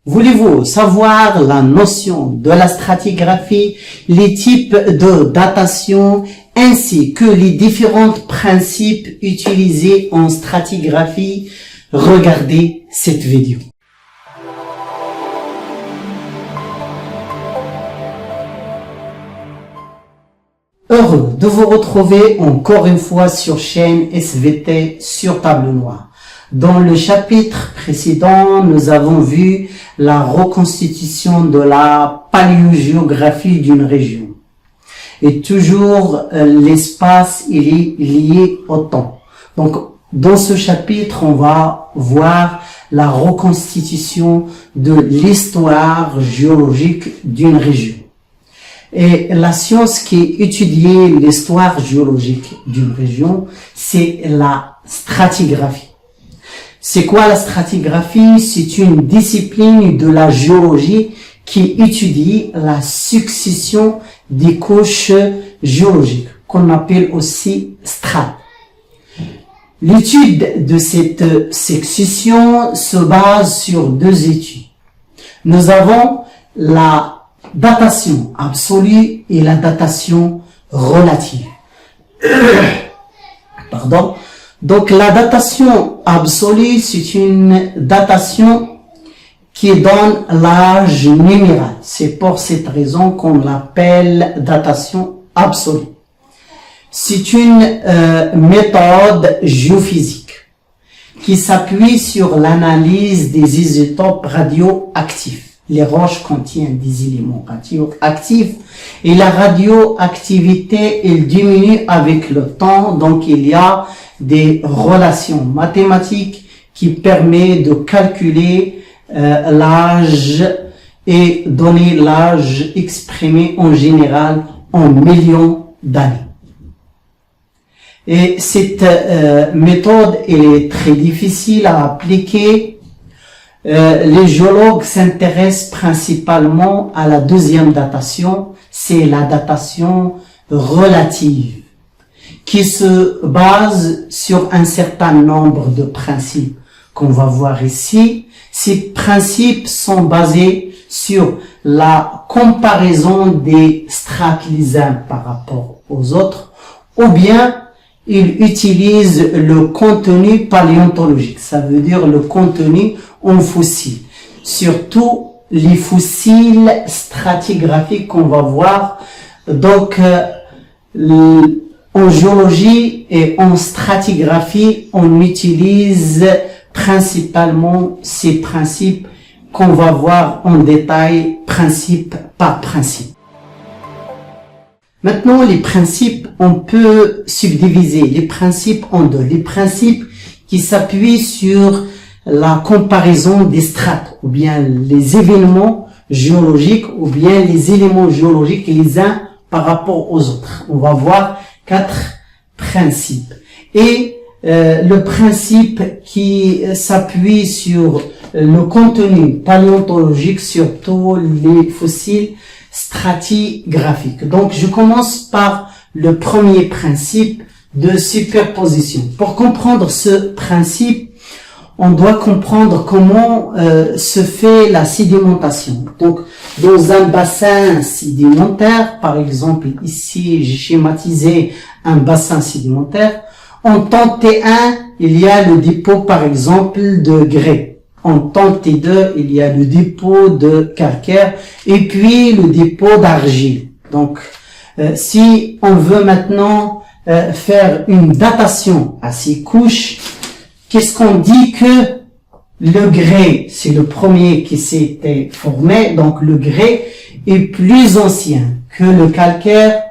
Voulez-vous savoir la notion de la stratigraphie, les types de datation, ainsi que les différents principes utilisés en stratigraphie? Regardez cette vidéo. Heureux de vous retrouver encore une fois sur chaîne SVT sur Table Noire. Dans le chapitre précédent, nous avons vu la reconstitution de la paléogéographie d'une région. Et toujours, l'espace il est lié au temps. Donc, dans ce chapitre, on va voir la reconstitution de l'histoire géologique d'une région. Et la science qui étudie l'histoire géologique d'une région, c'est la stratigraphie. C'est quoi la stratigraphie? C'est une discipline de la géologie qui étudie la succession des couches géologiques, qu'on appelle aussi strates. L'étude de cette succession se base sur deux études. Nous avons la datation absolue et la datation relative. Pardon. Donc la datation absolue, c'est une datation qui donne l'âge numéral. C'est pour cette raison qu'on l'appelle datation absolue. C'est une méthode géophysique qui s'appuie sur l'analyse des isotopes radioactifs. Les roches contiennent des éléments radioactifs et la radioactivité elle diminue avec le temps, donc il y a des relations mathématiques qui permettent de calculer l'âge et donner l'âge exprimé en général en millions d'années. Et cette méthode elle est très difficile à appliquer. Les géologues s'intéressent principalement à la deuxième datation, c'est la datation relative, qui se base sur un certain nombre de principes qu'on va voir ici. Ces principes sont basés sur la comparaison des strates les uns par rapport aux autres, ou bien ils utilisent le contenu paléontologique, ça veut dire le contenu en fossiles, surtout les fossiles stratigraphiques qu'on va voir. Donc, en géologie et en stratigraphie, on utilise principalement ces principes qu'on va voir en détail, principe par principe. Maintenant, les principes, on peut subdiviser les principes en deux. Les principes qui s'appuient sur la comparaison des strates, ou bien les événements géologiques, ou bien les éléments géologiques les uns par rapport aux autres. On va voir 4 principes. Et le principe qui s'appuie sur le contenu paléontologique, surtout les fossiles stratigraphiques. Donc, je commence par le premier principe de superposition. Pour comprendre ce principe, on doit comprendre comment se fait la sédimentation. Donc, dans un bassin sédimentaire, par exemple, ici, j'ai schématisé un bassin sédimentaire. En temps T1, il y a le dépôt, par exemple, de grès. En temps T2, il y a le dépôt de calcaire et puis le dépôt d'argile. Donc, si on veut maintenant faire une datation à ces couches, qu'est-ce qu'on dit? Que le grès, c'est le premier qui s'était formé, donc le grès est plus ancien que le calcaire.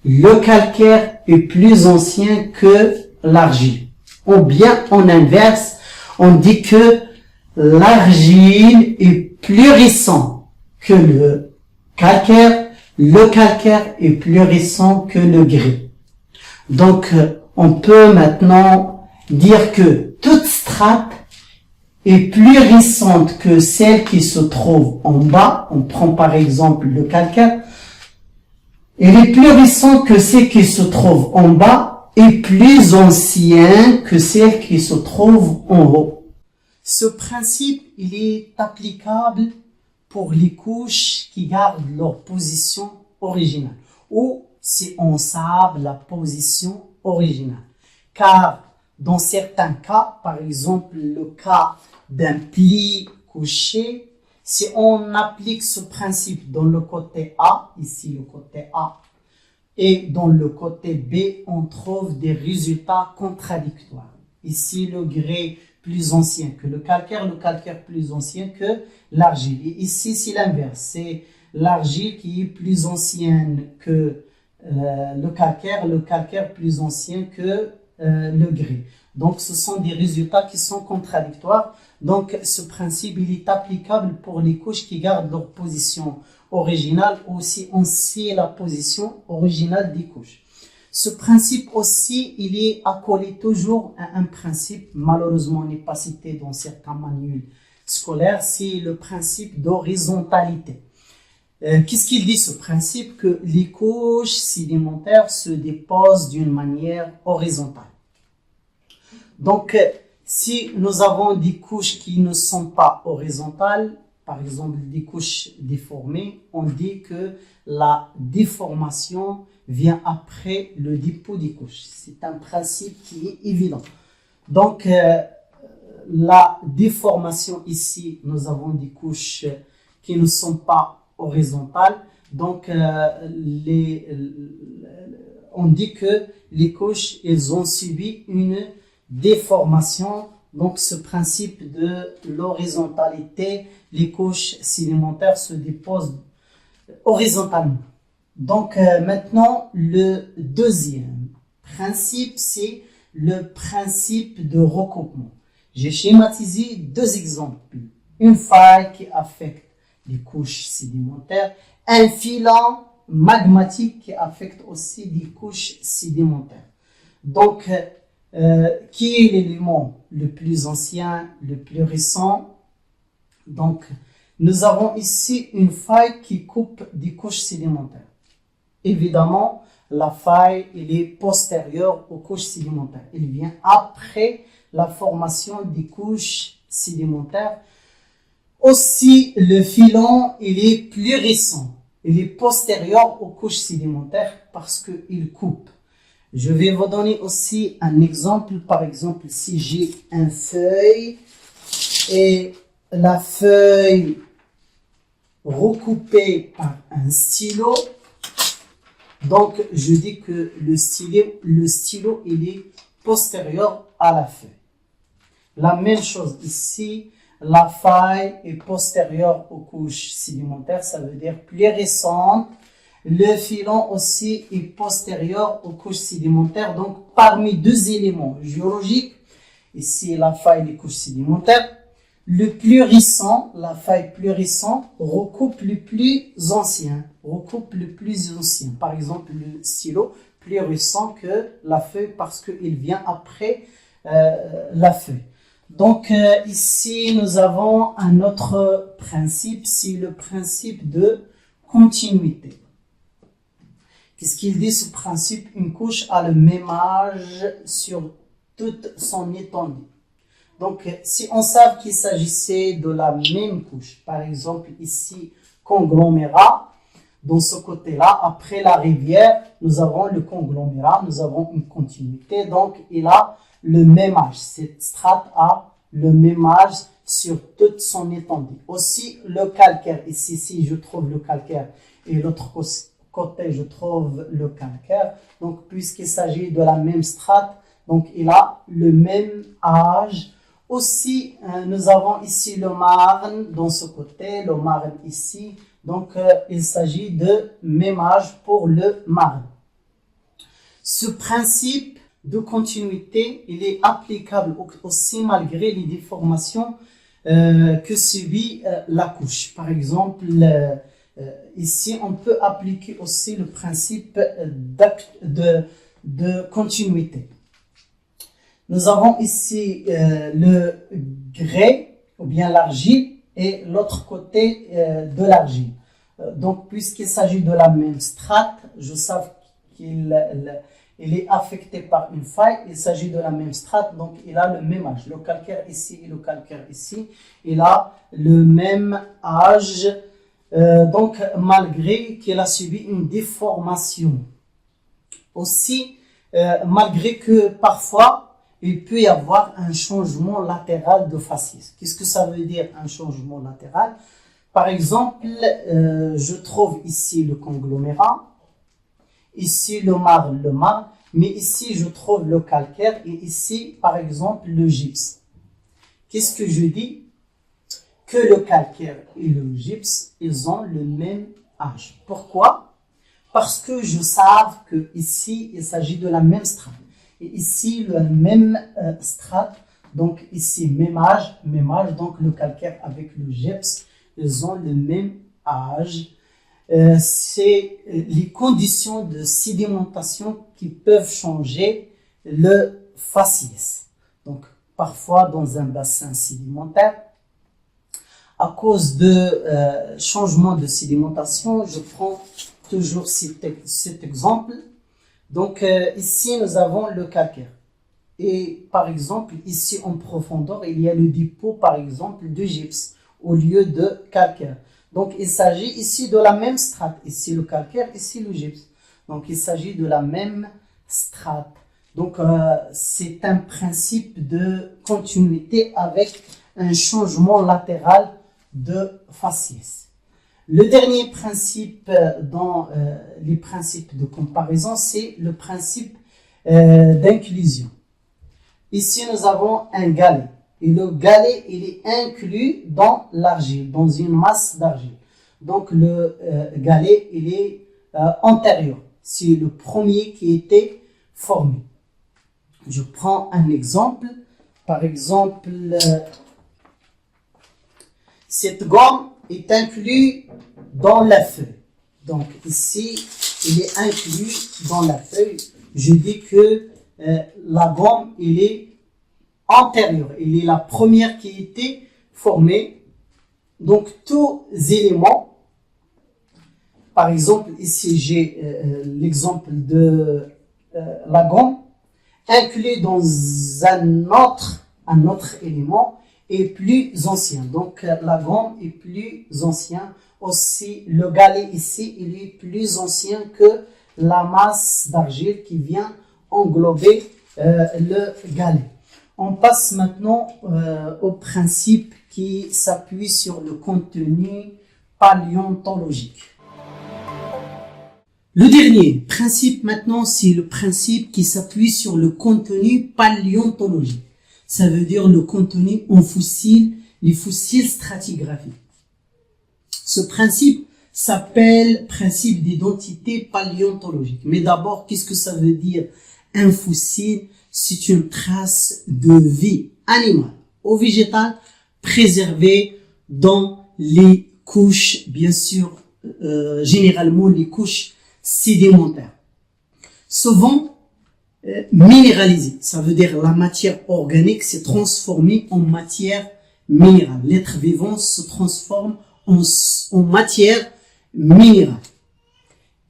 Le calcaire est plus ancien que l'argile. Ou bien, en inverse, on dit que l'argile est plus récent que le calcaire est plus récent que le grès. Donc, on peut maintenant dire que toute strate est plus récente que celle qui se trouve en bas. On prend par exemple le calcaire. Elle est plus récente que celle qui se trouve en bas et plus ancienne que celle qui se trouve en haut. Ce principe, il est applicable pour les couches qui gardent leur position originale ou si on sable la position originale. Car dans certains cas, par exemple le cas d'un pli couché, si on applique ce principe dans le côté A, ici le côté A, et dans le côté B, on trouve des résultats contradictoires. Ici, le grès plus ancien que le calcaire plus ancien que l'argile. Et ici, c'est l'inverse. C'est l'argile qui est plus ancienne que le calcaire plus ancien que le grès. Donc, ce sont des résultats qui sont contradictoires. Donc, ce principe, il est applicable pour les couches qui gardent leur position originale ou si on sait la position originale des couches. Ce principe aussi, il est accolé toujours à un principe, malheureusement, n'est pas cité dans certains manuels scolaires, c'est le principe d'horizontalité. Qu'est-ce qu'il dit ce principe? Que les couches sédimentaires se déposent d'une manière horizontale. Donc, si nous avons des couches qui ne sont pas horizontales, par exemple des couches déformées, on dit que la déformation vient après le dépôt des couches. C'est un principe qui est évident. Donc, la déformation ici, nous avons des couches qui ne sont pas horizontales. Donc, on dit que les couches, elles ont subi une déformation. Donc, ce principe de l'horizontalité, les couches sédimentaires se déposent horizontalement. Donc, maintenant, le deuxième principe, c'est le principe de recoupement. J'ai schématisé deux exemples. Une faille qui affecte les couches sédimentaires, un filon magmatique qui affecte aussi les couches sédimentaires. Donc, qui est l'élément le plus ancien, le plus récent? Donc, nous avons ici une faille qui coupe des couches sédimentaires. Évidemment, la faille, elle est postérieure aux couches sédimentaires. Elle vient après la formation des couches sédimentaires. Aussi, le filon, il est plus récent. Il est postérieur aux couches sédimentaires parce qu'il coupe. Je vais vous donner aussi un exemple. Par exemple, si j'ai une feuille et la feuille recoupée par un stylo, donc je dis que le stylo il est postérieur à la feuille. La même chose ici, la faille est postérieure aux couches sédimentaires, ça veut dire plus récente. Le filon aussi est postérieur aux couches sédimentaires. Donc, parmi deux éléments géologiques, ici la faille des couches sédimentaires, le plus récent, la faille plus récente, recoupe le plus ancien. Par exemple, le stylo plus récent que la feuille parce qu'il vient après la feuille. Donc, ici, nous avons un autre principe, c'est le principe de continuité. Qu'est-ce qu'il dit ce principe? Une couche a le même âge sur toute son étendue. Donc, si on sait qu'il s'agissait de la même couche, par exemple ici, conglomérat, dans ce côté-là, après la rivière, nous avons le conglomérat, nous avons une continuité, donc il a le même âge. Cette strate a le même âge sur toute son étendue. Aussi, le calcaire, ici, si je trouve le calcaire et l'autre côté, je trouve le calcaire. Donc, puisqu'il s'agit de la même strate, donc il a le même âge. Aussi, nous avons ici le marne dans ce côté, le marne ici. Donc, il s'agit de même âge pour le marne. Ce principe de continuité, il est applicable aussi malgré les déformations que subit la couche. Par exemple, ici, on peut appliquer aussi le principe de continuité. Nous avons ici le grès ou bien l'argile et l'autre côté de l'argile. Donc, puisqu'il s'agit de la même strate, je sais qu'il il est affecté par une faille, il s'agit de la même strate, donc il a le même âge. Le calcaire ici et le calcaire ici, il a le même âge, donc malgré qu'il a subi une déformation. Aussi, malgré que parfois, il peut y avoir un changement latéral de faciès. Qu'est-ce que ça veut dire un changement latéral? Par exemple, je trouve ici le conglomérat, ici le marbre, mais ici je trouve le calcaire et ici par exemple le gypse. Qu'est-ce que je dis? Que le calcaire et le gypse, ils ont le même âge. Pourquoi? Parce que je sais que ici il s'agit de la même strate et ici le même strate, donc ici même âge, donc le calcaire avec le gypse, ils ont le même âge. C'est les conditions de sédimentation qui peuvent changer le faciès. Donc, parfois dans un bassin sédimentaire, à cause de changement de sédimentation, je prends toujours cet exemple. Donc, ici, nous avons le calcaire. Et par exemple, ici en profondeur, il y a le dépôt, par exemple, de gypse au lieu de calcaire. Donc, il s'agit ici de la même strate. Ici, le calcaire, ici, le gypse. Donc, il s'agit de la même strate. Donc, c'est un principe de continuité avec un changement latéral de faciès. Le dernier principe dans les principes de comparaison, c'est le principe d'inclusion. Ici, nous avons un galet. Et le galet, il est inclus dans l'argile, dans une masse d'argile. Donc, le galet, il est antérieur. C'est le premier qui était formé. Je prends un exemple. Par exemple, cette gomme est inclue dans la feuille. Donc, ici, il est inclus dans la feuille. Je dis que la gomme, il est antérieure. Il est la première qui a été formée. Donc, tous les éléments, par exemple, ici, j'ai l'exemple de la gomme, inclus dans un autre élément est plus ancien. Donc, la gomme est plus ancien. Aussi, le galet ici, il est plus ancien que la masse d'argile qui vient englober le galet. On passe maintenant au principe qui s'appuie sur le contenu paléontologique. Le dernier principe maintenant, c'est le principe qui s'appuie sur le contenu paléontologique. Ça veut dire le contenu en fossiles, les fossiles stratigraphiques. Ce principe s'appelle principe d'identité paléontologique. Mais d'abord, qu'est-ce que ça veut dire un fossile? C'est une trace de vie animale ou végétale préservée dans les couches, bien sûr, généralement les couches sédimentaires. Souvent minéralisée, ça veut dire la matière organique s'est transformée en matière minérale. L'être vivant se transforme en matière minérale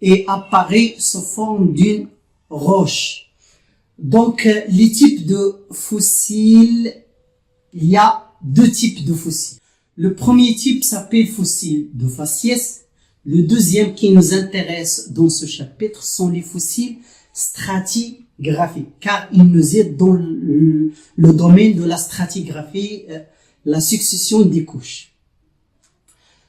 et apparaît sous forme d'une roche. Donc, les types de fossiles, il y a deux types de fossiles. Le premier type s'appelle fossile de faciès. Le deuxième qui nous intéresse dans ce chapitre sont les fossiles stratigraphiques, car ils nous aident dans le domaine de la stratigraphie, la succession des couches.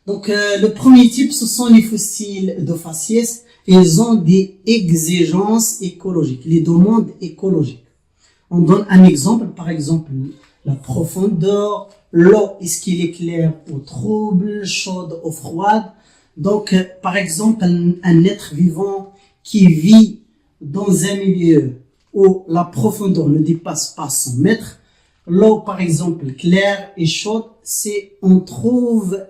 Donc, le premier type, ce sont les fossiles de faciès. Ils ont des exigences écologiques, les demandes écologiques. On donne un exemple, par exemple, la profondeur, l'eau, est-ce qu'il est clair ou trouble, chaude ou froide. Donc, par exemple, un être vivant qui vit dans un milieu où la profondeur ne dépasse pas 100 mètres, l'eau, par exemple, claire et chaude, on trouve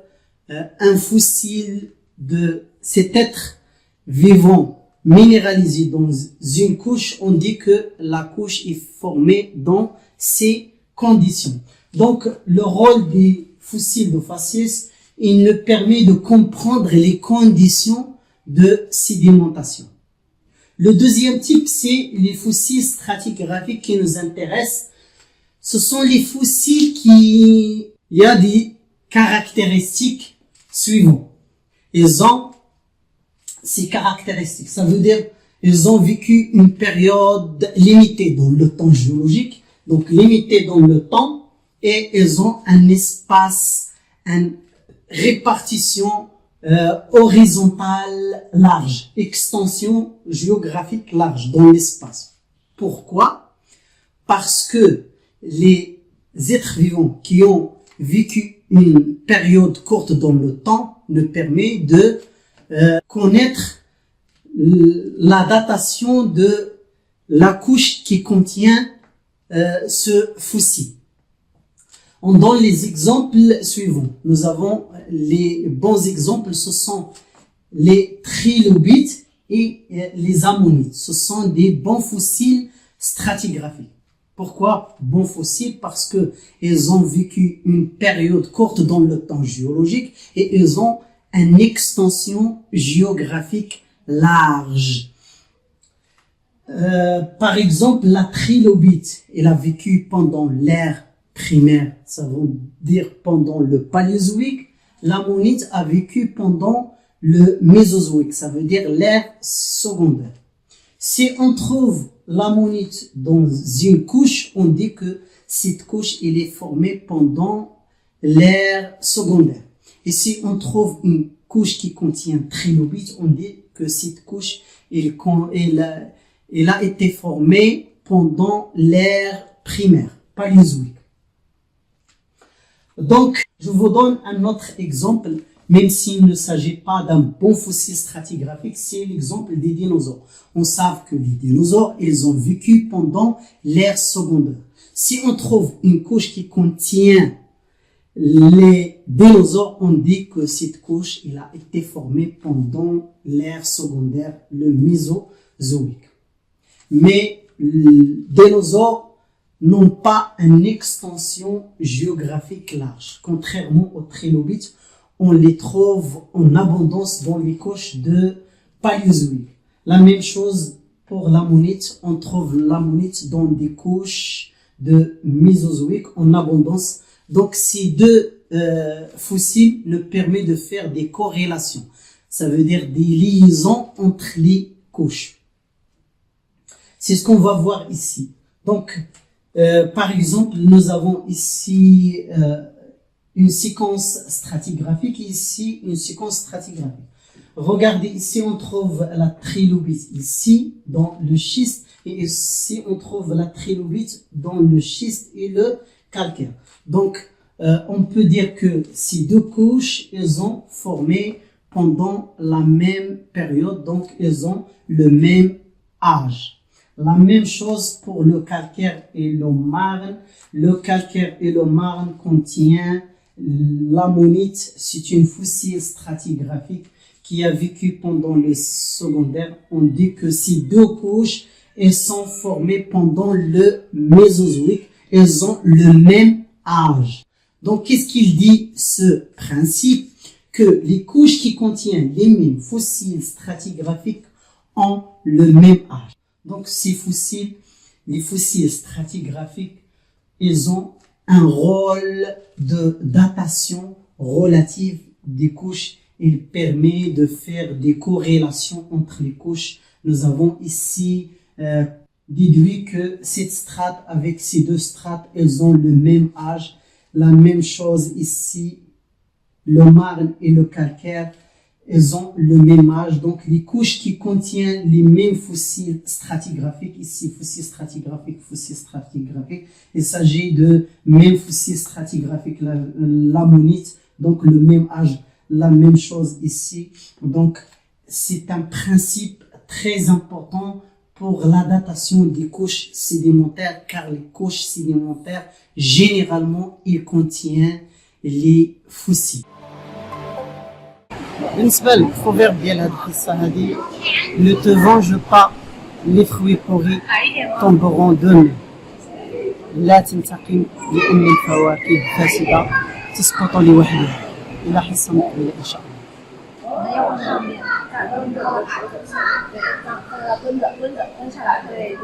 un fossile de cet être vivant minéralisé dans une couche. On dit que la couche est formée dans ces conditions. Donc, le rôle des fossiles de faciès, il nous permet de comprendre les conditions de sédimentation. Le deuxième type, c'est les fossiles stratigraphiques qui nous intéressent. Ce sont les fossiles il y a des caractéristiques suivantes. Ils ont ces caractéristiques. Ça veut dire, ils ont vécu une période limitée dans le temps géologique, donc limitée dans le temps, et ils ont un espace, une répartition horizontale large, extension géographique large dans l'espace. Pourquoi? Parce que les êtres vivants qui ont vécu une période courte dans le temps nous permet de connaître la datation de la couche qui contient ce fossile. On donne les exemples suivants. Nous avons les bons exemples, ce sont les trilobites et les ammonites. Ce sont des bons fossiles stratigraphiques. Pourquoi bons fossiles? Parce que ils ont vécu une période courte dans le temps géologique et ils ont une extension géographique large. Par exemple, la trilobite, elle a vécu pendant l'ère primaire, ça veut dire pendant le paléozoïque. L'ammonite a vécu pendant le mésozoïque, ça veut dire l'ère secondaire. Si on trouve l'ammonite dans une couche, on dit que cette couche elle est formée pendant l'ère secondaire. Et si on trouve une couche qui contient trilobite, on dit que cette couche elle a été formée pendant l'ère primaire, paléozoïque. Donc, je vous donne un autre exemple, même s'il ne s'agit pas d'un bon fossile stratigraphique, c'est l'exemple des dinosaures. On sait que les dinosaures, ils ont vécu pendant l'ère secondaire. Si on trouve une couche qui contient les dinosaures, on dit que cette couche elle a été formée pendant l'ère secondaire, le mésozoïque. Mais les dinosaures n'ont pas une extension géographique large. Contrairement aux trilobites, on les trouve en abondance dans les couches de paléozoïque. La même chose pour l'ammonite, on trouve l'ammonite dans des couches de mésozoïque en abondance. Donc ces deux fossiles nous permettent de faire des corrélations. Ça veut dire des liaisons entre les couches. C'est ce qu'on va voir ici. Donc, par exemple, nous avons ici une séquence stratigraphique et ici une séquence stratigraphique. Regardez, ici on trouve la trilobite ici dans le schiste et ici on trouve la trilobite dans le schiste et le calcaire. Donc, on peut dire que ces deux couches, elles ont formé pendant la même période, donc elles ont le même âge. La même chose pour le calcaire et le marne. Le calcaire et le marne contiennent l'ammonite. C'est une fossile stratigraphique qui a vécu pendant le secondaire. On dit que ces deux couches, elles sont formées pendant le mésozoïque. Elles ont le même âge. Donc, qu'est-ce qu'il dit ce principe? Que les couches qui contiennent les mêmes fossiles stratigraphiques ont le même âge. Donc, ces fossiles, les fossiles stratigraphiques, ils ont un rôle de datation relative des couches. Il permet de faire des corrélations entre les couches. Nous avons ici déduit que cette strate avec ces deux strates, elles ont le même âge. La même chose ici, le marne et le calcaire, elles ont le même âge. Donc, les couches qui contiennent les mêmes fossiles stratigraphiques, ici, fossiles stratigraphiques, il s'agit de même fossiles stratigraphiques, l'ammonite, donc le même âge, la même chose ici. Donc, c'est un principe très important pour la datation des couches sédimentaires, car les couches sédimentaires, généralement, ils contiennent les fossiles. بالنسبة للبروفيرب ديال هاد القصة هادي ne te venge pas les fruits pourris tomberont d'eux-mêmes لا تنتقم لأن الفواكه فاسدة تسقط لوحدها إلى حصة مقبلة إن شاء الله. 蹲着，蹲下来，对。